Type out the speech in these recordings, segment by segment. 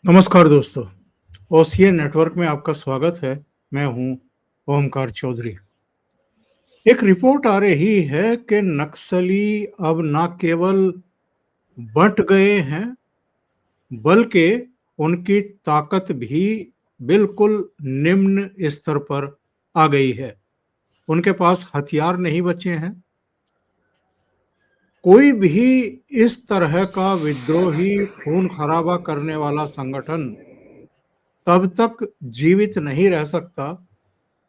नमस्कार दोस्तों, OCA network में आपका स्वागत है। मैं हूं ओमकार चौधरी। एक रिपोर्ट आ रही है कि नक्सली अब न केवल बंट गए हैं, बल्कि उनकी ताकत भी बिल्कुल निम्न स्तर पर आ गई है। उनके पास हथियार नहीं बचे हैं। कोई भी इस तरह का विद्रोही, खून खराबा करने वाला संगठन तब तक जीवित नहीं रह सकता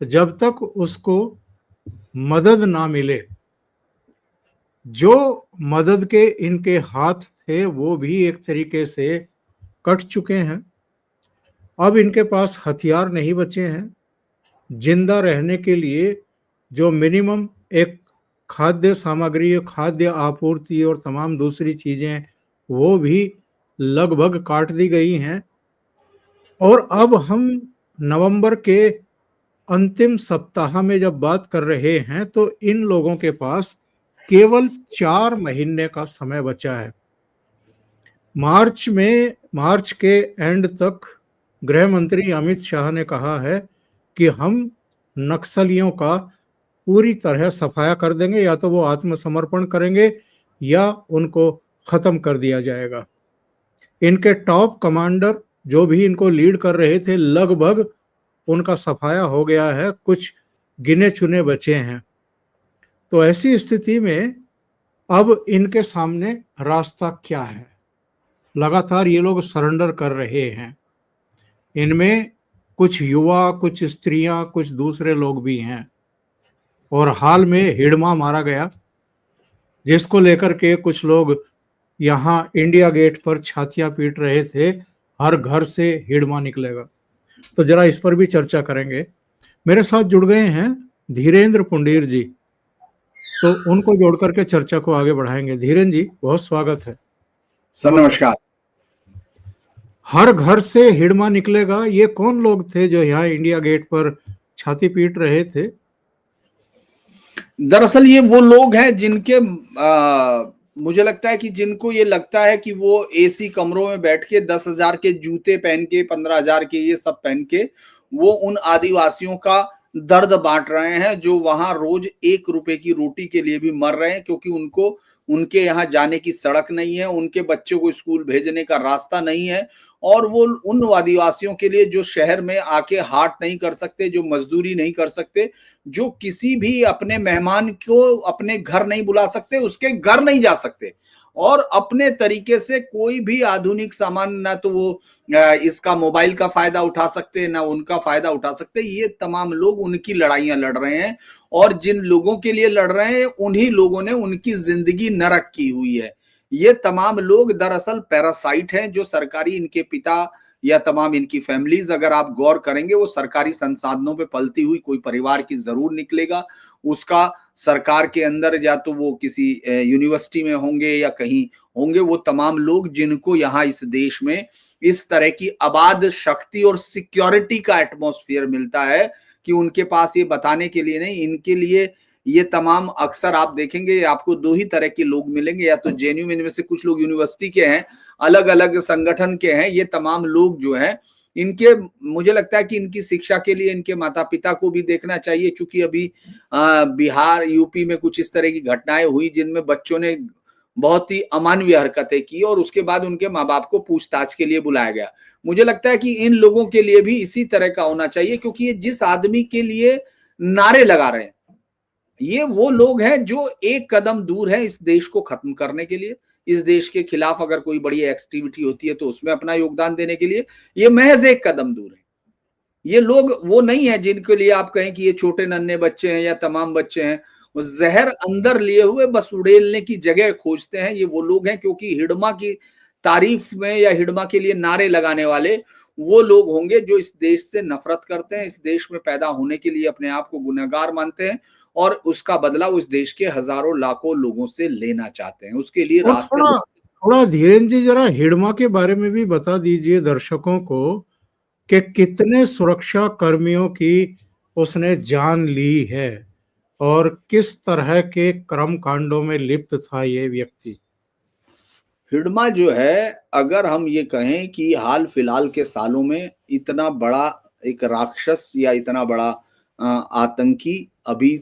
जब तक उसको मदद ना मिले। जो मदद के इनके हाथ थे वो भी एक तरीके से कट चुके हैं। अब इनके पास हथियार नहीं बचे हैं। जिंदा रहने के लिए जो मिनिमम एक खाद्य सामग्री, खाद्य आपूर्ति और तमाम दूसरी चीजें वो भी लगभग काट दी गई हैं। और अब हम नवंबर के अंतिम सप्ताह में जब बात कर रहे हैं तो इन लोगों के पास केवल 4 महीने का समय बचा है। मार्च के एंड तक गृह मंत्री अमित शाह ने कहा है कि हम नक्सलियों का पूरी तरह सफाया कर देंगे, या तो वो आत्मसमर्पण करेंगे या उनको खत्म कर दिया जाएगा। इनके टॉप कमांडर जो भी इनको लीड कर रहे थे, लगभग उनका सफाया हो गया है, कुछ गिने चुने बचे हैं। तो ऐसी स्थिति में अब इनके सामने रास्ता क्या है? लगातार ये लोग सरेंडर कर रहे हैं। इनमें कुछ युवा, कुछ स्त्रियां, कुछ दूसरे लोग भी हैं। और हाल में हिडमा मारा गया, जिसको लेकर के कुछ लोग यहाँ इंडिया गेट पर छातियां पीट रहे थे, हर घर से हिडमा निकलेगा। तो जरा इस पर भी चर्चा करेंगे। मेरे साथ जुड़ गए हैं धीरेन्द्र पुंडीर जी, तो उनको जोड़ करके चर्चा को आगे बढ़ाएंगे। धीरेन्द्र जी, बहुत स्वागत है। सर नमस्कार। हर घर से हिडमा निकलेगा, ये कौन लोग थे जो यहाँ इंडिया गेट पर छाती पीट रहे थे? दरअसल ये वो लोग हैं जिनके मुझे लगता है कि जिनको ये लगता है कि वो एसी कमरों में बैठ के 10,000 के जूते पहन के, 15,000 के ये सब पहन के वो उन आदिवासियों का दर्द बांट रहे हैं जो वहां रोज 1 रुपए की रोटी के लिए भी मर रहे हैं, क्योंकि उनको उनके यहाँ जाने की सड़क नहीं है, उनके बच्चों को स्कूल भेजने का रास्ता नहीं है। और वो उन आदिवासियों के लिए जो शहर में आके हाट नहीं कर सकते, जो मजदूरी नहीं कर सकते, जो किसी भी अपने मेहमान को अपने घर नहीं बुला सकते, उसके घर नहीं जा सकते, और अपने तरीके से कोई भी आधुनिक सामान ना तो वो इसका मोबाइल का फायदा उठा सकते, ना उनका फायदा उठा सकते। ये तमाम लोग उनकी लड़ाइयां लड़ रहे हैं, और जिन लोगों के लिए लड़ रहे हैं उन्हीं लोगों ने उनकी जिंदगी नरक की हुई है। ये तमाम लोग दरअसल पैरासाइट हैं, जो सरकारी इनके पिता या तमाम इनकी फैमिलीज, अगर आप गौर करेंगे, वो सरकारी संसाधनों पे पलती हुई कोई परिवार की जरूर निकलेगा। उसका सरकार के अंदर या तो वो किसी यूनिवर्सिटी में होंगे या कहीं होंगे। वो तमाम लोग जिनको यहाँ इस देश में इस तरह की आबाद शक्ति और सिक्योरिटी का एटमॉस्फेयर मिलता है कि उनके पास ये बताने के लिए नहीं, इनके लिए ये तमाम अक्सर आप देखेंगे आपको 2 ही तरह के लोग मिलेंगे, या तो जेन्युइन इनमें से कुछ लोग यूनिवर्सिटी के हैं, अलग अलग संगठन के हैं। ये तमाम लोग जो हैं, इनके मुझे लगता है कि इनकी शिक्षा के लिए इनके माता पिता को भी देखना चाहिए, क्योंकि अभी बिहार यूपी में कुछ इस तरह की घटनाएं हुई जिनमें बच्चों ने बहुत ही अमानवीय हरकतें की और उसके बाद उनके माँ बाप को पूछताछ के लिए बुलाया गया। मुझे लगता है कि इन लोगों के लिए भी इसी तरह का होना चाहिए, क्योंकि ये जिस आदमी के लिए नारे लगा रहे हैं, ये वो लोग हैं जो एक कदम दूर है इस देश को खत्म करने के लिए। इस देश के खिलाफ अगर कोई बड़ी एक्टिविटी होती है तो उसमें अपना योगदान देने के लिए ये महज एक कदम दूर है। ये लोग वो नहीं है जिनके लिए आप कहें कि ये छोटे नन्हे बच्चे हैं या तमाम बच्चे हैं। वो जहर अंदर लिए हुए बस उड़ेलने की जगह खोजते हैं। ये वो लोग हैं, क्योंकि हिडमा की तारीफ में या हिडमा के लिए नारे लगाने वाले वो लोग होंगे जो इस देश से नफरत करते हैं, इस देश में पैदा होने के लिए अपने आप को गुनहगार मानते हैं, और उसका बदला उस देश के हजारों लाखों लोगों से लेना चाहते हैं। उसके लिए और रास्ते थोड़ा थोड़ा धीरेन्द्र जी, जरा हिडमा के बारे में भी बता दीजिए दर्शकों को कि कितने सुरक्षा कर्मियों की उसने जान ली है और किस तरह के कर्म कांडों में लिप्त था ये व्यक्ति। हिडमा जो है, अगर हम ये कहें कि हाल फिलहाल के सालों में इतना बड़ा एक राक्षस या इतना बड़ा आतंकी अभी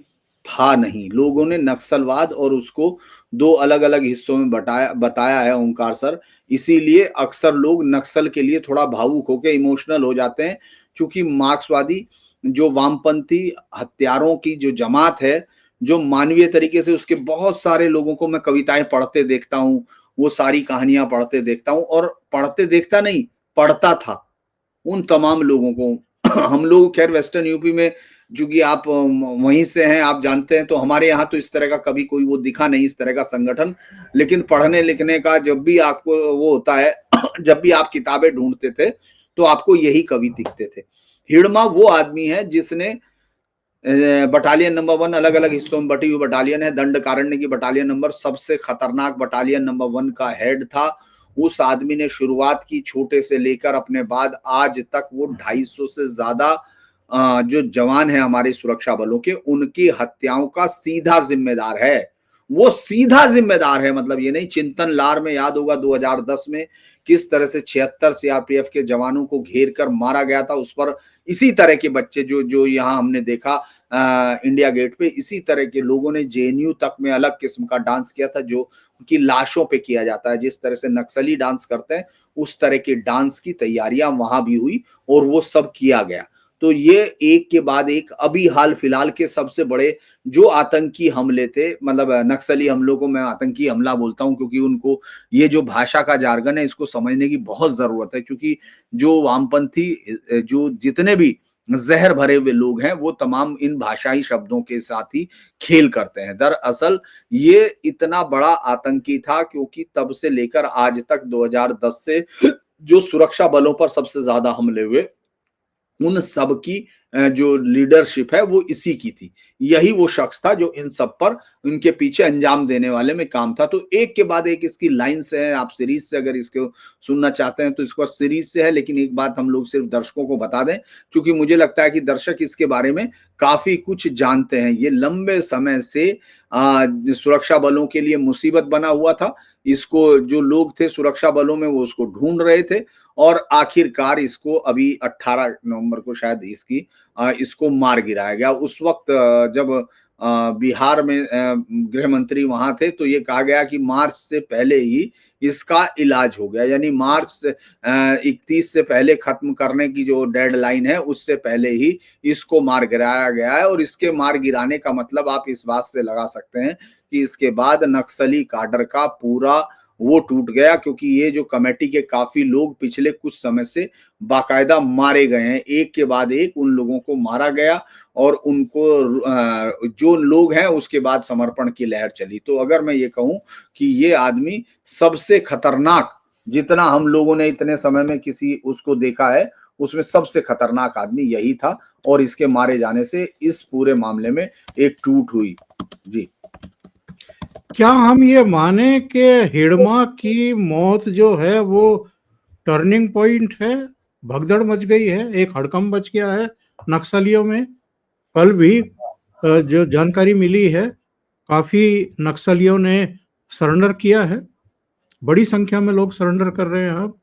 था नहीं। लोगों ने नक्सलवाद और उसको 2 अलग-अलग हिस्सों में बताया है ओंकार सर। इसीलिए अक्सर लोग नक्सल के लिए थोड़ा भावुक होके इमोशनल हो जाते हैं, क्योंकि मार्क्सवादी जो वामपंथी हत्यारों की जो जमात है, जो मानवीय तरीके से उसके बहुत सारे लोगों को मैं कविताएँ पढ़ते देखता हूँ, वो सारी कहानियाँ पढ़ते देखता हूँ और पढ़ते देखता नहीं, पढ़ता था। उन तमाम लोगों को हम लोग खैर वेस्टर्न यूपी में, चूँकि आप वहीं से हैं, आप जानते हैं, तो हमारे यहाँ तो इस तरह का कभी कोई वो दिखा नहीं इस तरह का संगठन। लेकिन पढ़ने-लिखने का जब भी आपको वो होता है जब भी आप किताबें ढूँढते थे, तो आपको यही कवि दिखते थे। हिड़मा वो आदमी है जिसने बटालियन नंबर 1 अलग-अलग हिस्सों में बटी हुई बटालियन है। दंडकारण्य की बटालियन नंबर सबसे खतरनाक बटालियन नंबर 1 का हेड था। उस आदमी ने शुरुआत की छोटे से लेकर अपने बाद आज तक वो 250 से ज़्यादा जो जवान हैं हमारे सुरक्षा बलों के, उनकी हत्याओं का सीधा ज़िम्मेदार है। वो सीधा ज़िम्मेदार है, मतलब ये नहीं। चिंतन लार में याद होगा 2010 में किस तरह से 76 सीआरपीएफ के जवानों को घेर कर मारा गया था। उस पर इसी तरह के बच्चे जो जो यहाँ हमने देखा इंडिया गेट पे, इसी तरह के लोगों ने जेएनयू तक में अलग किस्म का डांस किया था, जो उनकी लाशों पे किया जाता है। जिस तरह से नक्सली डांस करते हैं, उस तरह के डांस की तैयारियां वहां भी हुई और वो सब किया गया। तो ये एक के बाद एक अभी हाल फिलहाल के सबसे बड़े जो आतंकी हमले थे, मतलब नक्सली हमलों को मैं आतंकी हमला बोलता हूं, क्योंकि उनको ये जो भाषा का जार्गन है इसको समझने की बहुत जरूरत है। क्योंकि जो वामपंथी जो जितने भी जहर भरे हुए लोग हैं, वो तमाम इन भाषाई शब्दों के साथ ही खेल करते हैं। दरअसल ये इतना बड़ा आतंकी था क्योंकि तब से लेकर आज तक 2010 से जो सुरक्षा बलों पर सबसे ज्यादा हमले हुए, उन सब की जो लीडरशिप है वो इसी की थी। यही वो शख्स था जो इन सब पर उनके पीछे अंजाम देने वाले में काम था। तो एक के बाद एक इसकी लाइन से है, आप सीरीज से अगर इसको सुनना चाहते हैं तो इसको सीरीज से है। लेकिन एक बात हम लोग सिर्फ दर्शकों को बता दें, क्योंकि मुझे लगता है कि दर्शक इसके बारे में काफी कुछ जानते हैं। ये लंबे समय से सुरक्षा बलों के लिए मुसीबत बना हुआ था। इसको जो लोग थे सुरक्षा बलों में वो उसको ढूंढ रहे थे और आखिरकार इसको अभी 18 नवंबर को शायद इसको मार गिराया गया। उस वक्त जब बिहार में गृह मंत्री वहां थे, तो ये कहा गया कि मार्च से पहले ही इसका इलाज हो गया। यानी मार्च से 31 से पहले खत्म करने की जो डेडलाइन है, उससे पहले ही इसको मार गिराया गया है। और इसके मार गिराने का मतलब आप इस बात से लगा सकते हैं कि इसके बाद नक्सली काडर का पूरा वो टूट गया, क्योंकि ये जो कमेटी के काफी लोग पिछले कुछ समय से बाकायदा मारे गए हैं। एक के बाद एक उन लोगों को मारा गया और उनको जो लोग हैं उसके बाद समर्पण की लहर चली। तो अगर मैं ये कहूं कि ये आदमी सबसे खतरनाक, जितना हम लोगों ने इतने समय में किसी उसको देखा है, उसमें सबसे खतरनाक आदमी यही था। और इसके मारे जाने से इस पूरे मामले में एक टूट हुई। जी, क्या हम ये माने कि हिड़मा की मौत जो है वो टर्निंग पॉइंट है? भगदड़ मच गई है, एक हड़कंप मच गया है नक्सलियों में। कल भी जो जानकारी मिली है, काफी नक्सलियों ने सरेंडर किया है। बड़ी संख्या में लोग सरेंडर कर रहे हैं अब।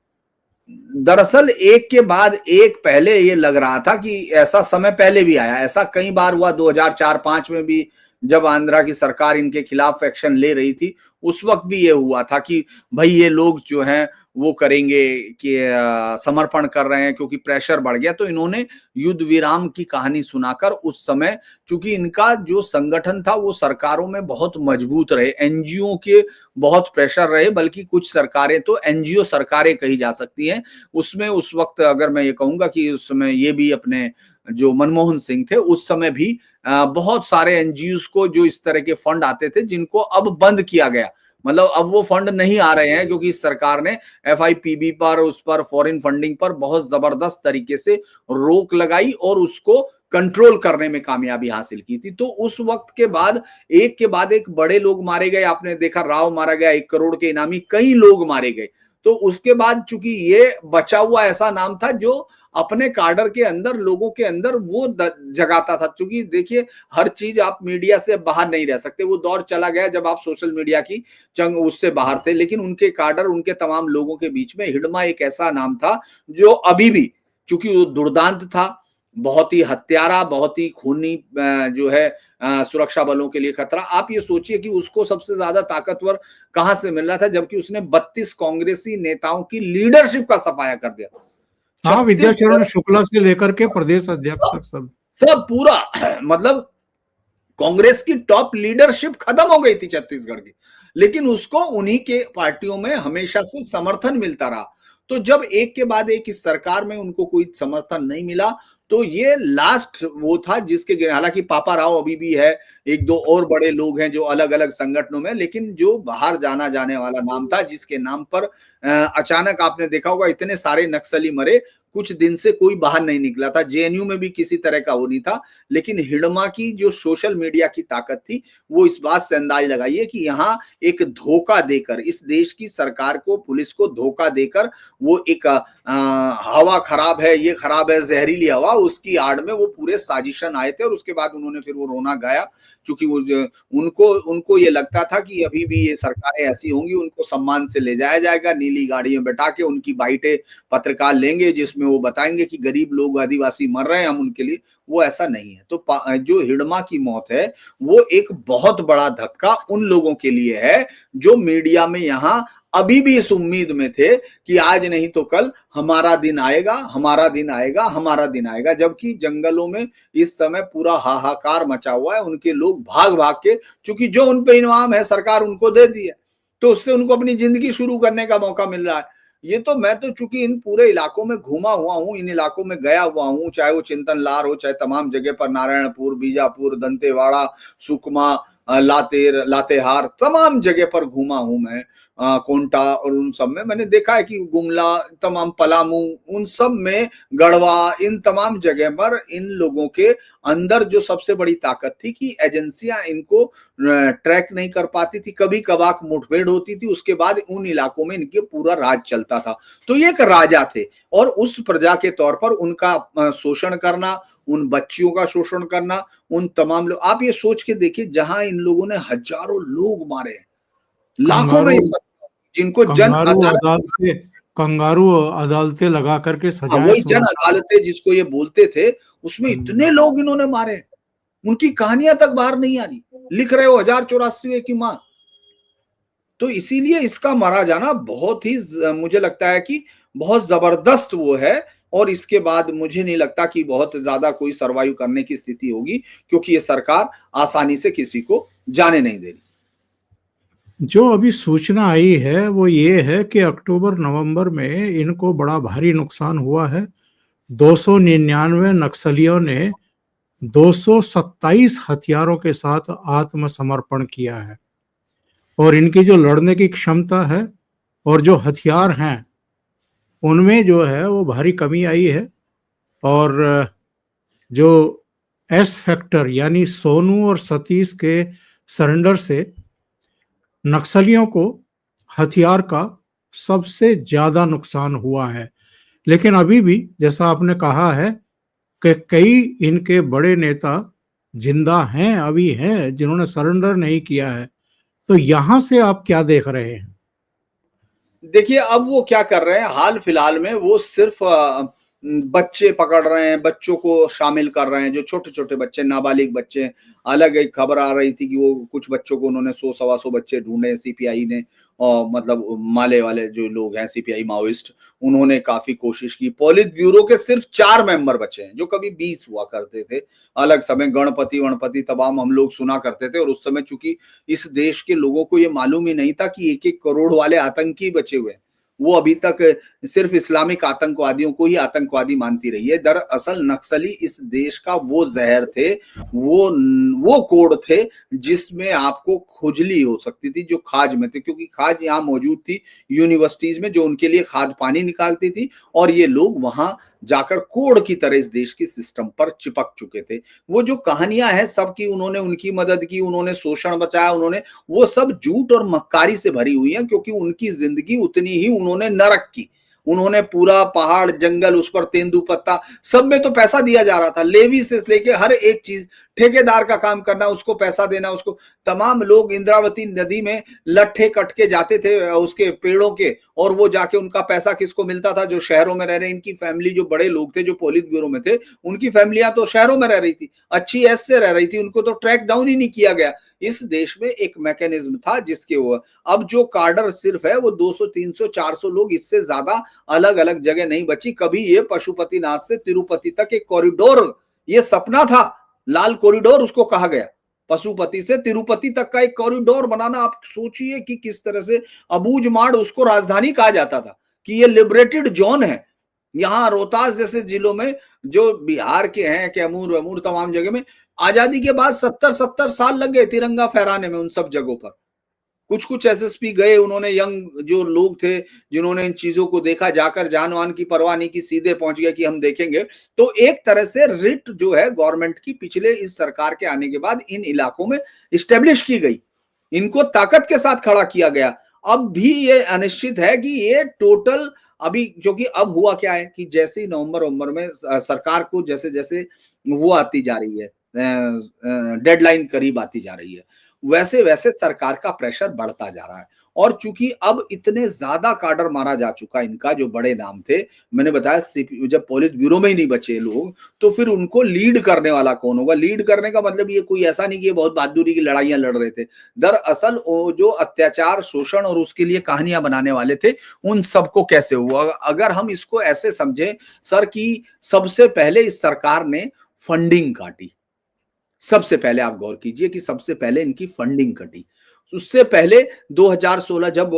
दरअसल एक के बाद एक पहले ये लग रहा था कि ऐसा समय पहले भी आया, ऐसा कई बार हुआ। 2004-5 में भी जब आंध्रा की सरकार इनके खिलाफ एक्शन ले रही थी, उस वक्त भी ये हुआ था कि भाई ये लोग जो हैं वो करेंगे, कि समर्पण कर रहे हैं, क्योंकि प्रेशर बढ़ गया। तो इन्होंने युद्ध विराम की कहानी सुनाकर उस समय, चूंकि इनका जो संगठन था वो सरकारों में बहुत मजबूत रहे, एनजीओ के बहुत प्रेशर रहे, बल्कि कुछ सरकारें तो एनजीओ सरकारें कही जा सकती हैं। उसमें उस वक्त अगर मैं ये कहूंगा कि उस समय ये भी अपने जो मनमोहन सिंह थे, उस समय भी बहुत सारे एनजीओ को जो इस तरह के फंड आते थे, जिनको अब बंद किया गया। मतलब अब वो फंड नहीं आ रहे हैं, क्योंकि इस सरकार ने एफआईपीबी पर, उस पर फॉरेन फंडिंग पर बहुत जबरदस्त तरीके से रोक लगाई और उसको कंट्रोल करने में कामयाबी हासिल की थी। तो उस वक्त के बाद एक के बाद एक बड़े लोग मारे गए। आपने देखा राव मारा गया, 1 करोड़ के इनामी, कई लोग मारे गए। तो उसके बाद चूंकि ये बचा हुआ ऐसा नाम था जो अपने काडर के अंदर, लोगों के अंदर वो जगाता था। क्योंकि देखिए, हर चीज आप मीडिया से बाहर नहीं रह सकते। वो दौर चला गया जब आप सोशल मीडिया की जंग उससे बाहर थे, लेकिन उनके काडर, उनके तमाम लोगों के बीच में हिडमा एक ऐसा नाम था जो अभी भी, चूंकि वो दुर्दांत था, बहुत ही हत्यारा, बहुत ही खूनी, जो है सुरक्षा बलों के लिए खतरा। आप ये सोचिए कि उसको सबसे ज्यादा ताकतवर कहां से मिल रहा था, जबकि उसने 32 कांग्रेसी नेताओं की लीडरशिप का सफाया कर दिया। हाँ, 36 विद्याचरण शुक्ला से लेकर के प्रदेश अध्यक्ष तक सब। सब पूरा मतलब कांग्रेस की टॉप लीडरशिप खत्म हो गई थी छत्तीसगढ़ की, लेकिन उसको उन्हीं के पार्टियों में हमेशा से समर्थन मिलता रहा। तो जब एक के बाद एक इस सरकार में उनको कोई समर्थन नहीं मिला, तो ये लास्ट वो था जिसके, हालांकि पापा राव अभी भी है, एक दो और बड़े लोग हैं जो अलग अलग संगठनों में, लेकिन जो बाहर जाना जाने वाला नाम था, जिसके नाम पर अचानक आपने देखा होगा इतने सारे नक्सली मरे, कुछ दिन से कोई बाहर नहीं निकला था, जेएनयू में भी किसी तरह का वो नहीं था। लेकिन हिडमा की जो सोशल मीडिया की ताकत थी, वो इस बात से अंदाज लगाइए कि यहाँ एक धोखा देकर, इस देश की सरकार को, पुलिस को धोखा देकर, वो एक हवा खराब है, ये खराब है, जहरीली हवा, उसकी आड़ में वो पूरे साजिशन आए थे। और उसके बाद उन्होंने फिर वो रोना गाया, क्योंकि वो उनको उनको ये लगता था कि अभी भी ये सरकारें ऐसी होंगी, उनको सम्मान से ले जाया जाएगा, नीली गाड़ी में बैठा के उनकी बाइटें पत्रकार लेंगे, जिसमें वो बताएंगे कि गरीब लोग, आदिवासी मर रहे हैं, हम उनके लिए। वो ऐसा नहीं है। तो जो हिडमा की मौत है, वो एक बहुत बड़ा धक्का उन लोगों के लिए है जो मीडिया में यहां अभी भी इस उम्मीद में थे कि आज नहीं तो कल हमारा दिन आएगा, हमारा दिन आएगा, हमारा दिन आएगा। जबकि जंगलों में इस समय पूरा हाहाकार मचा हुआ है, उनके लोग भाग भाग के, क्योंकि जो उन पे इनाम है सरकार उनको दे दी है, तो उससे उनको अपनी जिंदगी शुरू करने का मौका मिल रहा है। ये तो मैं तो चूंकि इन पूरे इलाकों में घूमा हुआ हूँ, इन इलाकों में गया हुआ हूँ, चाहे वो चिंतन लार हो, चाहे तमाम जगह पर नारायणपुर, बीजापुर, दंतेवाड़ा, सुकमा, लातेहार, तमाम जगह पर घूमा हूं मैं, कोंटा, और उन सब में मैंने देखा है कि गुमला, तमाम पलामू, उन सब में, गढ़वा, इन तमाम जगह पर इन लोगों के अंदर जो सबसे बड़ी ताकत थी कि एजेंसियां इनको ट्रैक नहीं कर पाती थी, कभी कभार मुठभेड़ होती थी, उसके बाद उन इलाकों में इनके पूरा राज चलता था। तो ये एक राजा थे, और उस प्रजा के तौर पर उनका शोषण करना, उन बच्चियों का शोषण करना, उन तमाम लोग, आप ये सोच के देखिए, जहां इन लोगों ने हजारों लोग मारे हैं, लाखों में, कंगारू जिनको जन कंगारू अदालत, अदालतें कंगारू अदालतें लगा करके सजाएं वही जन सुना। अदालतें जिसको ये बोलते थे, उसमें हम्म। इतने लोग इन्होंने मारे, उनकी कहानियां तक बाहर नहीं आ रही। लिख रहे हो 1084 की माँ। तो इसीलिए इसका मारा जाना बहुत ही, मुझे लगता है कि बहुत जबरदस्त वो है। और इसके बाद मुझे नहीं लगता कि बहुत ज्यादा कोई सरवाइव करने की स्थिति होगी, क्योंकि ये सरकार आसानी से किसी को जाने नहीं दे रही। जो अभी सूचना आई है वो ये है कि अक्टूबर नवंबर में इनको बड़ा भारी नुकसान हुआ है। 299 नक्सलियों ने 227 हथियारों के साथ आत्मसमर्पण किया है, और इनकी जो लड़ने की क्षमता है और जो हथियार हैं उनमें जो है वो भारी कमी आई है। और जो एस फैक्टर यानी सोनू और सतीश के सरेंडर से नक्सलियों को हथियार का सबसे ज्यादा नुकसान हुआ है। लेकिन अभी भी जैसा आपने कहा है कि कई इनके बड़े नेता जिंदा हैं, अभी हैं, जिन्होंने सरेंडर नहीं किया है। तो यहां से आप क्या देख रहे हैं? देखिए, अब वो क्या कर रहे हैं, हाल फिलहाल में वो सिर्फ बच्चे पकड़ रहे हैं, बच्चों को शामिल कर रहे हैं, जो छोटे छोटे बच्चे, नाबालिग बच्चे। अलग एक खबर आ रही थी कि वो कुछ बच्चों को उन्होंने 100 सवा 100 बच्चे ढूंढे सीपीआई ने, और मतलब माले वाले जो लोग हैं सीपीआई माओइस्ट, उन्होंने काफी कोशिश की। पॉलिट ब्यूरो के सिर्फ 4 मेंबर बचे हैं, जो कभी 20 हुआ करते थे। अलग समय गणपति वणपति तमाम हम लोग सुना करते थे, और उस समय चूंकि इस देश के लोगों को ये मालूम ही नहीं था कि 1-1 करोड़ वाले आतंकी बचे हुए हैं। वो अभी तक सिर्फ इस्लामिक आतंकवादियों को ही आतंकवादी मानती रही है। दरअसल नक्सली इस देश का वो जहर थे, वो कोड थे जिसमें आपको खुजली हो सकती थी, जो खाज में थे, क्योंकि खाज यहाँ मौजूद थी यूनिवर्सिटीज में, जो उनके लिए खाद पानी निकालती थी, और ये लोग वहां जाकर कोड की तरह इस देश के सिस्टम पर चिपक चुके थे। वो जो कहानियां हैं सबकी, उन्होंने उनकी मदद की, उन्होंने शोषण बचाया, उन्होंने, वो सब झूठ और मक्कारी से भरी हुई है, क्योंकि उनकी जिंदगी उतनी ही उन्होंने नरक की। उन्होंने पूरा पहाड़, जंगल, उस पर तेंदुपत्ता, सब में तो पैसा दिया जा रहा था, लेवी से लेके हर एक चीज, ठेकेदार का काम करना, उसको पैसा देना, उसको तमाम लोग इंद्रावती नदी में लट्ठे कट के जाते थे उसके पेड़ों के, और वो जाके उनका पैसा किसको मिलता था? जो शहरों में रह रहे, इनकी फैमिली, जो बड़े लोग थे जो पोलित ब्यूरो में थे, उनकी फैमिलियां तो शहरों में रह रही थी, अच्छी ऐश से रह रही थी, उनको तो ट्रैक डाउन ही नहीं किया गया। इस देश में एक मैकेनिज्म था जिसके वो, अब जो कार्डर सिर्फ है वो 200, 300, 400 लोग, इससे ज्यादा अलग अलग जगह नहीं बची। कभी ये पशुपतिनाथ से तिरुपति तक एक कॉरिडोर, ये सपना था, लाल कॉरिडोर उसको कहा गया, पशुपति से तिरुपति तक का एक कॉरिडोर बनाना। आप सोचिए कि किस तरह से अबूझमाड़ उसको राजधानी कहा जाता था, कि ये लिबरेटेड जोन है। यहाँ रोहतास जैसे जिलों में, जो बिहार के हैं, कैमूर वैमूर तमाम जगह में, आजादी के बाद 70-70 साल लग गए तिरंगा फहराने में उन सब जगहों पर। कुछ कुछ एसएसपी गए, उन्होंने यंग जो लोग थे जिन्होंने इन चीजों को देखा, जाकर जान वान की परवाह नहीं की, सीधे पहुंच गए कि हम देखेंगे। तो एक तरह से रिट जो है गवर्नमेंट की, पिछले इस सरकार के आने के बाद इन इलाकों में स्टेब्लिश की गई, इनको ताकत के साथ खड़ा किया गया। अब भी ये अनिश्चित है कि ये टोटल, अभी क्योंकि अब हुआ क्या है कि जैसे ही नवंबर में सरकार को जैसे जैसे वो आती जा रही है, डेडलाइन करीब आती जा रही है, वैसे वैसे सरकार का प्रेशर बढ़ता जा रहा है। और चूंकि अब इतने ज्यादा काडर मारा जा चुका है इनका, जो बड़े नाम थे, मैंने बताया जब पोलित ब्यूरो में ही नहीं बचे लोग, तो फिर उनको लीड करने वाला कौन होगा? लीड करने का मतलब ये कोई ऐसा नहीं कि ये बहुत बहादुरी की लड़ाइयां लड़ रहे थे। दरअसल वो जो अत्याचार, शोषण और उसके लिए कहानियां बनाने वाले थे, उन सबको कैसे हुआ? अगर हम इसको ऐसे समझे सर कि सबसे पहले इस सरकार ने फंडिंग काटी, सबसे पहले आप गौर कीजिए कि सबसे पहले इनकी फंडिंग कटी। उससे पहले 2016 जब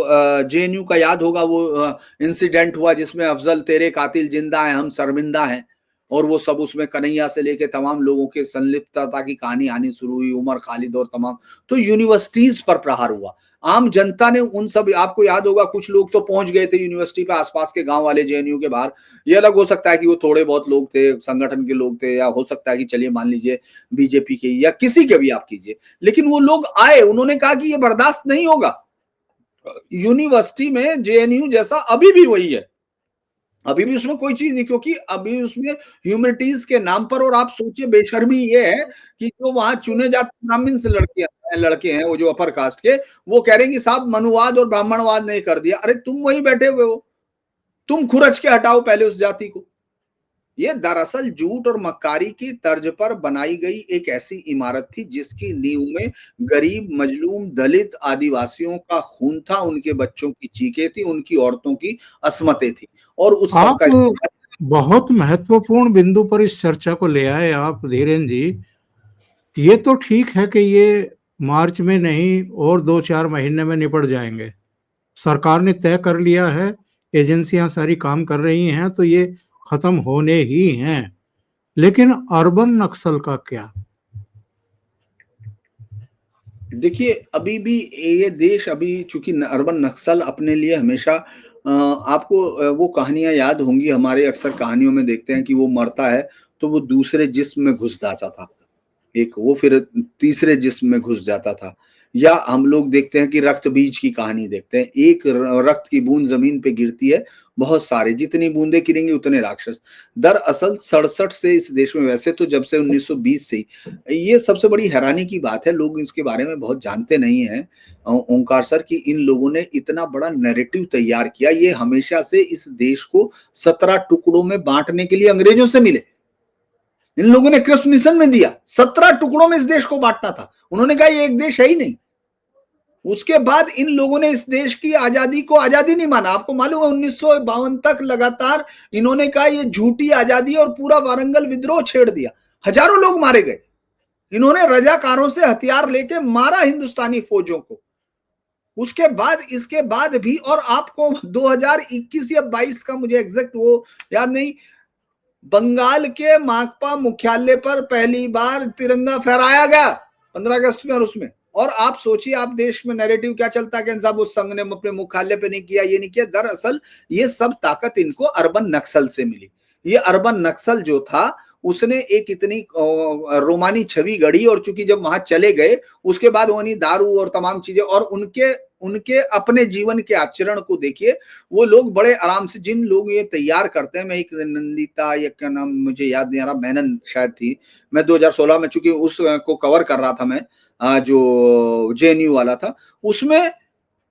जेएनयू का याद होगा वो इंसिडेंट हुआ जिसमें अफजल तेरे कातिल जिंदा है हम शर्मिंदा हैं, और वो सब उसमें कन्हैया से लेके तमाम लोगों के संलिप्तता की कहानी आनी शुरू हुई, उमर खालिद और तमाम। तो यूनिवर्सिटीज पर प्रहार हुआ, आम जनता ने उन सब, आपको याद होगा कुछ लोग तो पहुंच गए थे यूनिवर्सिटी पे, आसपास के गांव वाले जेएनयू के बाहर। ये अलग हो सकता है कि वो थोड़े बहुत लोग थे, संगठन के लोग थे, या हो सकता है कि चलिए मान लीजिए बीजेपी के या किसी के भी आप कीजिए, लेकिन वो लोग आए, उन्होंने कहा कि ये बर्दाश्त नहीं होगा। यूनिवर्सिटी में जेएनयू जैसा अभी भी वही है, अभी भी उसमें कोई चीज नहीं, क्योंकि अभी उसमें ह्यूमैनिटीज के नाम पर, और आप सोचिए बेशर्मी ये है कि जो वहां चुने जाते ब्राह्मण से लड़के हैं, वो जो अपर कास्ट के, वो कह रहे हैं कि साहब मनुवाद और ब्राह्मणवाद नहीं कर दिया। अरे तुम वहीं बैठे हुए हो, तुम खुरच के हटाओ पहले उस जाति को। ये दरअसल झूठ और मक्कारी की तर्ज पर बनाई गई एक ऐसी इमारत थी जिसकी नींव में गरीब, मजलूम, दलित, आदिवासियों का खून था, उनके बच्चों की चीखें थी, उनकी औरतों की अस्मतें थी, और उस सब आप का बहुत महत्वपूर्ण बिंदु पर इस चर्चा को ले आए आप धीरेन्द्र जी। ये तो ठीक है कि ये मार्च में नहीं और 2-4 महीने में निपट जाएंगे, सरकार ने तय कर लिया है, एजेंसियां सारी काम कर रही हैं, तो ये खत्म होने ही हैं। लेकिन अर्बन नक्सल का क्या? देखिए अभी भी ये देश, अभी चूंकि अर्बन नक्सल अपने लिए हमेशा आपको वो कहानियां याद होंगी, हमारे अक्सर कहानियों में देखते हैं कि वो मरता है तो वो दूसरे जिस्म में घुस जाता था, एक वो फिर तीसरे जिस्म में घुस जाता था। या हम लोग देखते हैं कि रक्त बीज की कहानी देखते हैं, एक रक्त की बूंद जमीन पे गिरती है, बहुत सारे, जितनी बूंदें गिरेंगी उतने राक्षस। दरअसल 67 से इस देश में, वैसे तो जब से 1920 से, ये सबसे बड़ी हैरानी की बात है, लोग इसके बारे में बहुत जानते नहीं हैं ओंकार सर, कि इन लोगों ने इतना बड़ा नैरेटिव तैयार किया। ये हमेशा से इस देश को 17 टुकड़ों में बांटने के लिए अंग्रेजों से मिले, इन लोगों ने क्रिप्स मिशन में दिया, 17 टुकड़ों में इस देश को बांटना था, उन्होंने कहा ये एक देश है ही नहीं। उसके बाद इन लोगों ने इस देश की आजादी को आजादी नहीं माना। आपको मालूम है 1952 तक लगातार इन्होंने कहा ये झूठी आजादी, और पूरा वारंगल विद्रोह छेड़ दिया, हजारों लोग मारे गए, इन्होंने रजाकारों से हथियार लेके मारा हिंदुस्तानी फौजों को। उसके बाद, इसके बाद भी, और आपको 2021 या 22 का मुझे एग्जैक्ट वो याद नहीं, बंगाल के माकपा मुख्यालय पर पहली बार तिरंगा फहराया गया 15 अगस्त में, और उसमें, और आप सोचिए आप देश में नैरेटिव क्या चलता है कि साहब उस संघ ने अपने मुख्यालय पे नहीं किया, ये नहीं किया। दरअसल ये सब ताकत इनको अर्बन नक्सल से मिली। ये अर्बन नक्सल जो था उसने एक इतनी रोमानी छवि गढ़ी, और चूंकि जब वहां चले गए उसके बाद वही दारू और तमाम चीजें, और उनके उनके अपने जीवन के आचरण को देखिए, वो लोग बड़े आराम से, जिन लोग ये तैयार करते हैं, मैं एक नंदिता, या क्या नाम मुझे याद नहीं आ रहा, मेनन शायद थी, मैं 2016 में चूंकि उस को कवर कर रहा था मैं, जो जेएनयू वाला था, उसमें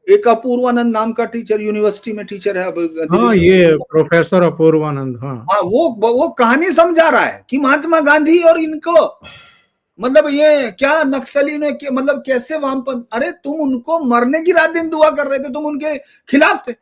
एक अपूर्वानंद नाम का टीचर, यूनिवर्सिटी में टीचर है अब दिल्ली हाँ, यूनिवर्सिटी। ये प्रोफेसर अपूर्वानंद, हाँ। हाँ, वो कहानी समझा रहा है कि महात्मा गांधी और इनको, मतलब ये क्या नक्सली ने मतलब कैसे वामपंथ, अरे तुम उनको मरने की रात दिन दुआ कर रहे थे, तुम उनके खिलाफ थे।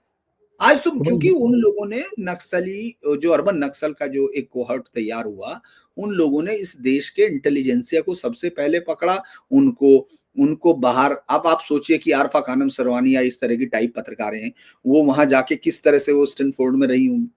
आज तुम, चूंकि उन लोगों ने नक्सली, जो अर्बन नक्सल का जो एक कोहर्ट तैयार हुआ, उन लोगों ने इस देश के इंटेलिजेंसिया को सबसे पहले पकड़ा, उनको उनको बाहर, अब आप सोचिए कि आरफा खानम सरवानी या इस तरह की टाइप पत्रकारें हैं, वो वहां जाके किस तरह से वो स्टैनफोर्ड में रही होंगी,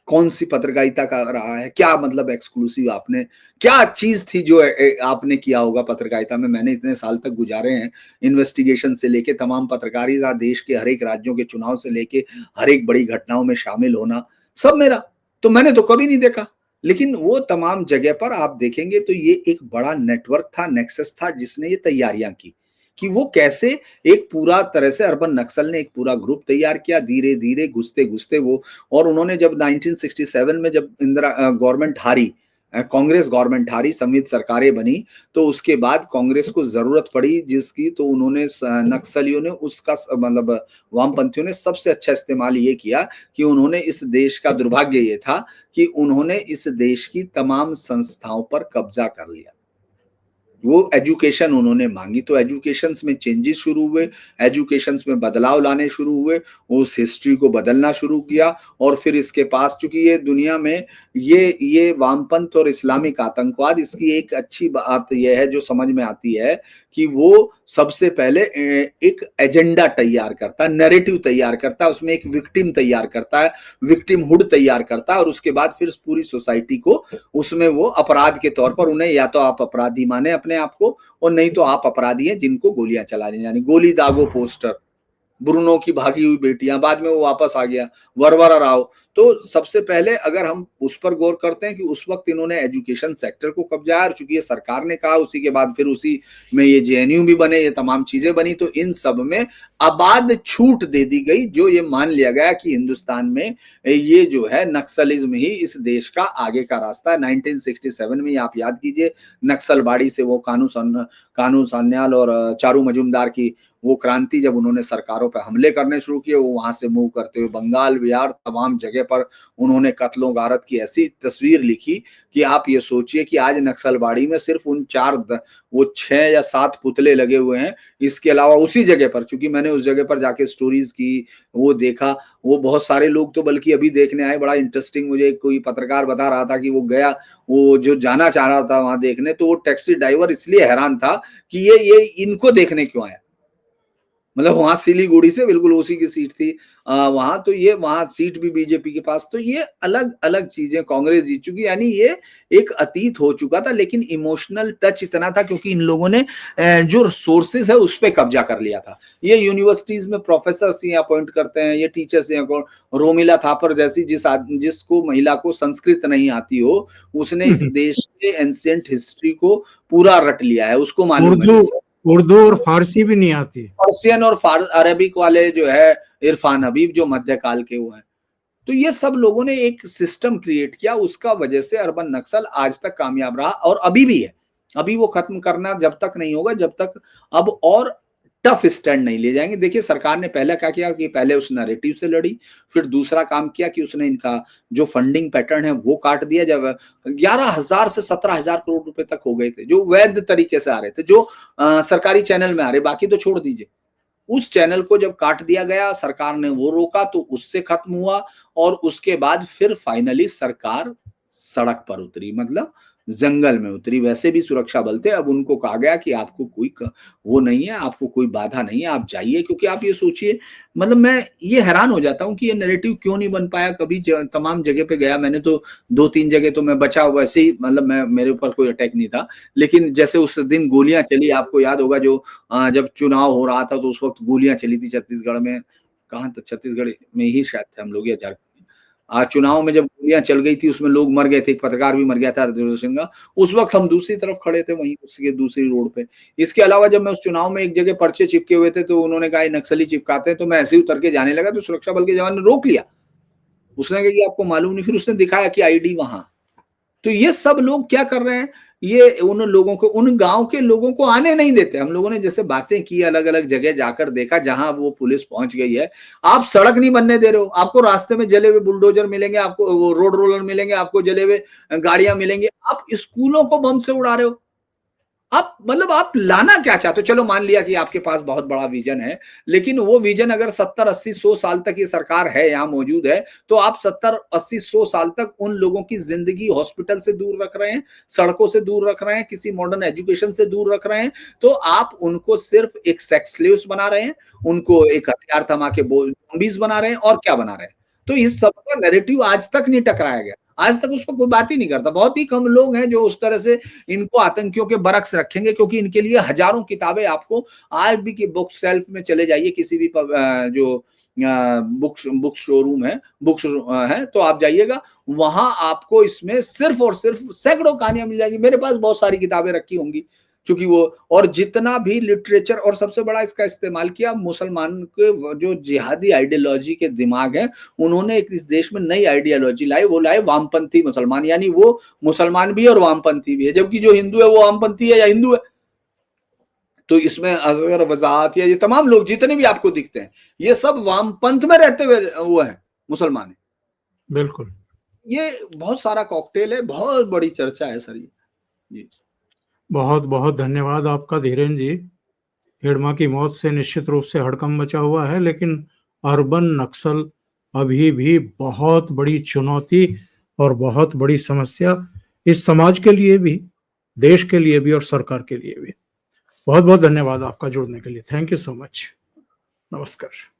कौन सी पत्रकारिता का रहा है, क्या मतलब एक्सक्लूसिव आपने, क्या चीज थी जो आपने किया होगा पत्रकारिता में। मैंने इतने साल तक गुजारे हैं, इन्वेस्टिगेशन से लेके तमाम पत्रकारिता, देश के हर एक राज्यों के चुनाव से लेके हर एक बड़ी घटनाओं में शामिल होना, सब मेरा, तो मैंने तो कभी नहीं देखा। लेकिन वो तमाम जगह पर आप देखेंगे तो ये एक बड़ा नेटवर्क था, नेक्सस था, जिसने ये तैयारियां की कि वो कैसे एक पूरा तरह से अर्बन नक्सल ने एक पूरा ग्रुप तैयार किया, धीरे धीरे घुसते घुसते वो, और उन्होंने जब 1967 में जब इंदिरा गवर्नमेंट हारी, कांग्रेस गवर्नमेंट हारी, संविध सरकारें बनी, तो उसके बाद कांग्रेस को जरूरत पड़ी जिसकी, तो उन्होंने नक्सलियों ने उसका मतलब वामपंथियों ने सबसे अच्छा इस्तेमाल ये किया कि उन्होंने इस देश का दुर्भाग्य ये था कि उन्होंने इस देश की तमाम संस्थाओं पर कब्जा कर लिया। वो एजुकेशन उन्होंने मांगी तो एजुकेशंस में चेंजेस शुरू हुए, एजुकेशंस में बदलाव लाने शुरू हुए, उस हिस्ट्री को बदलना शुरू किया, और फिर इसके पास, चूंकि ये दुनिया में ये वामपंथ और इस्लामिक आतंकवाद, इसकी एक अच्छी बात यह है जो समझ में आती है कि वो सबसे पहले एक एजेंडा तैयार करता है, नैरेटिव तैयार करता है, उसमें एक विक्टिम तैयार करता है, विक्टिमहुड तैयार करता है, और उसके बाद फिर पूरी सोसाइटी को उसमें वो अपराध के तौर पर, उन्हें या तो आप अपराधी माने अपने आप को, और नहीं तो आप अपराधी हैं जिनको गोलियां चलानी, यानी गोली दागो पोस्टर, ब्रूनो की भागी हुई बेटियां, बाद में वो वापस आ गया, वरवरा राव। तो सबसे पहले अगर हम उस पर गौर करते हैं कि उस वक्त इन्होंने एजुकेशन सेक्टर को कब्जा, और चूंकि ये सरकार ने कहा, उसी के बाद फिर उसी में ये जेएनयू भी बने, ये तमाम चीजें बनी, तो इन सब में अबाध छूट दे दी गई, जो ये मान लिया गया कि हिंदुस्तान में ये जो है नक्सलिज्म ही इस देश का आगे का रास्ता है। 1967 में आप याद कीजिए, नक्सलबाड़ी से वो कानू सान्याल और चारू मजुमदार की वो क्रांति, जब उन्होंने सरकारों पर हमले करने शुरू किए, वो वहां से मूव करते हुए बंगाल, बिहार, तमाम जगह पर उन्होंने कत्लों गारत की ऐसी तस्वीर लिखी कि आप ये सोचिए कि आज नक्सलबाड़ी में सिर्फ उन वो 6 या 7 पुतले लगे हुए हैं। इसके अलावा उसी जगह पर, चूंकि मैंने उस जगह पर जाके स्टोरीज की, वो देखा, वो बहुत सारे लोग तो बल्कि अभी देखने आए, बड़ा इंटरेस्टिंग, मुझे कोई पत्रकार बता रहा था कि वो गया, वो जो जाना चाह रहा था वहां देखने, तो वो टैक्सी ड्राइवर इसलिए हैरान था कि ये इनको देखने क्यों आया, मतलब वहां सिलीगुड़ी से बिल्कुल उसी की सीट थी वहां, तो ये वहां सीट भी बीजेपी के पास, तो ये अलग अलग चीजें कांग्रेस जीत चुकी, यानी ये एक अतीत हो चुका था। लेकिन इमोशनल टच इतना था क्योंकि इन लोगों ने जो सोर्सेज है उस पर कब्जा कर लिया था। ये यूनिवर्सिटीज में प्रोफेसर ही अपॉइंट करते हैं, ये टीचर्स ही, रोमिला थापर जैसी जिसको महिला को संस्कृत नहीं आती हो, उसने इस देश के एंशिएंट हिस्ट्री को पूरा रट लिया है, उसको मालूम है उर्दू ये सब। उर्दू और फारसी भी नहीं आती। पर्शियन और अरबिक वाले जो है, इरफान हबीब जो मध्यकाल के वो हैं, तो ये सब लोगों ने एक सिस्टम क्रिएट किया, उसका वजह से अर्बन नक्सल आज तक कामयाब रहा और अभी भी है। अभी वो खत्म करना जब तक नहीं होगा, जब तक अब और टफ स्टैंड नहीं ले जाएंगे। देखिए सरकार ने पहले क्या किया कि पहले उस नैरेटिव से लड़ी, फिर दूसरा काम किया कि उसने इनका जो फंडिंग पैटर्न है वो काट दिया। जब 11,000 से 17,000 करोड़ रुपए तक हो गए थे जो वैध तरीके से आ रहे थे, जो सरकारी चैनल में आ रहे, बाकी तो छोड़ दीजिए, उस चैनल को जब काट दिया गया, सरकार ने वो रोका तो उससे खत्म हुआ। और उसके बाद फिर फाइनली सरकार सड़क पर उतरी, मतलब जंगल में उतरी। वैसे भी सुरक्षा बल थे, अब उनको कहा गया कि आपको कोई वो नहीं है, आपको कोई बाधा नहीं है, आप जाइए। क्योंकि आप ये सोचिए, मतलब मैं ये हैरान हो जाता हूँ कि ये नैरेटिव क्यों नहीं बन पाया कभी। तमाम जगह पे गया मैंने, तो 2-3 जगह तो मैं बचा, वैसे ही, मतलब मैं, मेरे ऊपर कोई अटैक नहीं था। लेकिन जैसे उस दिन गोलियां चली, आपको याद होगा, जो जब चुनाव हो रहा था तो उस वक्त गोलियां चली थी छत्तीसगढ़ में, कहाँ था, छत्तीसगढ़ में ही शायद थे हम लोग या झारखंड में। चुनाव में जब गोलियां चल गई थी, उसमें लोग मर गए थे, एक पत्रकार भी मर गया था दूरदर्शन का, उस वक्त हम दूसरी तरफ खड़े थे, वहीं उसके दूसरी रोड पे। इसके अलावा जब मैं उस चुनाव में एक जगह पर्चे चिपके हुए थे, तो उन्होंने कहा ये नक्सली चिपकाते हैं, तो मैं ऐसे ही उतर के जाने लगा, तो सुरक्षा बल के जवान ने रोक लिया। उसने कहा कि आपको मालूम नहीं, फिर उसने दिखाया कि आईडी वहां। तो ये सब लोग क्या कर रहे हैं, ये उन लोगों को, उन गांव के लोगों को आने नहीं देते। हम लोगों ने जैसे बातें की, अलग अलग जगह जाकर देखा जहां वो पुलिस पहुंच गई है, आप सड़क नहीं बनने दे रहे हो, आपको रास्ते में जले हुए बुलडोजर मिलेंगे, आपको वो रोड रोलर मिलेंगे, आपको जले हुए गाड़ियां मिलेंगी, आप स्कूलों को बम से उड़ा रहे हो। आप मतलब आप लाना क्या चाहते हो? चलो मान लिया कि आपके पास बहुत बड़ा विजन है, लेकिन वो विजन अगर 70, 80, 100 साल तक ये सरकार है, यहाँ मौजूद है, तो आप 70, 80, 100 साल तक उन लोगों की जिंदगी हॉस्पिटल से दूर रख रहे हैं, सड़कों से दूर रख रहे हैं, किसी मॉडर्न एजुकेशन से दूर रख रहे हैं, तो आप उनको सिर्फ एक सेक्स स्लेव्स बना रहे हैं, उनको एक हथियार थमा के ज़ॉम्बीज़ बना रहे हैं, और क्या बना रहे हैं? तो इस सब का नैरेटिव आज तक नहीं टकराया गया। आज तक उस पर कोई बात ही नहीं करता। बहुत ही कम लोग हैं जो उस तरह से इनको आतंकियों के बरक्स रखेंगे, क्योंकि इनके लिए हजारों किताबें आपको आज भी की बुक शेल्फ में चले जाइए, किसी भी जो बुक शोरूम है, बुक्स है, तो आप जाइएगा, वहां आपको इसमें सिर्फ और सिर्फ सैकड़ों कहानियां मिल जाएगी। मेरे पास बहुत सारी किताबें रखी होंगी, क्योंकि वो, और जितना भी लिटरेचर, और सबसे बड़ा इसका इस्तेमाल किया मुसलमान के जो जिहादी आइडियोलॉजी के दिमाग है, उन्होंने इस देश में नई आइडियोलॉजी लाई, वो लाए वामपंथी मुसलमान, यानी वो मुसलमान भी और वामपंथी भी है, जबकि जो हिंदू है वो वामपंथी है या हिंदू है। तो इसमें अगर वजाहत, या ये तमाम लोग जितने भी आपको दिखते हैं, ये सब वामपंथ में रहते हुए वो है, मुसलमान है। बिल्कुल। ये बहुत सारा कॉकटेल है, बहुत बड़ी चर्चा है सर ये। जी, बहुत बहुत धन्यवाद आपका धीरेन्द्र जी। हिड़मा की मौत से निश्चित रूप से हड़कंप मचा हुआ है, लेकिन अर्बन नक्सल अभी भी बहुत बड़ी चुनौती और बहुत बड़ी समस्या इस समाज के लिए भी, देश के लिए भी और सरकार के लिए भी। बहुत बहुत धन्यवाद आपका जुड़ने के लिए। Thank you so much. नमस्कार।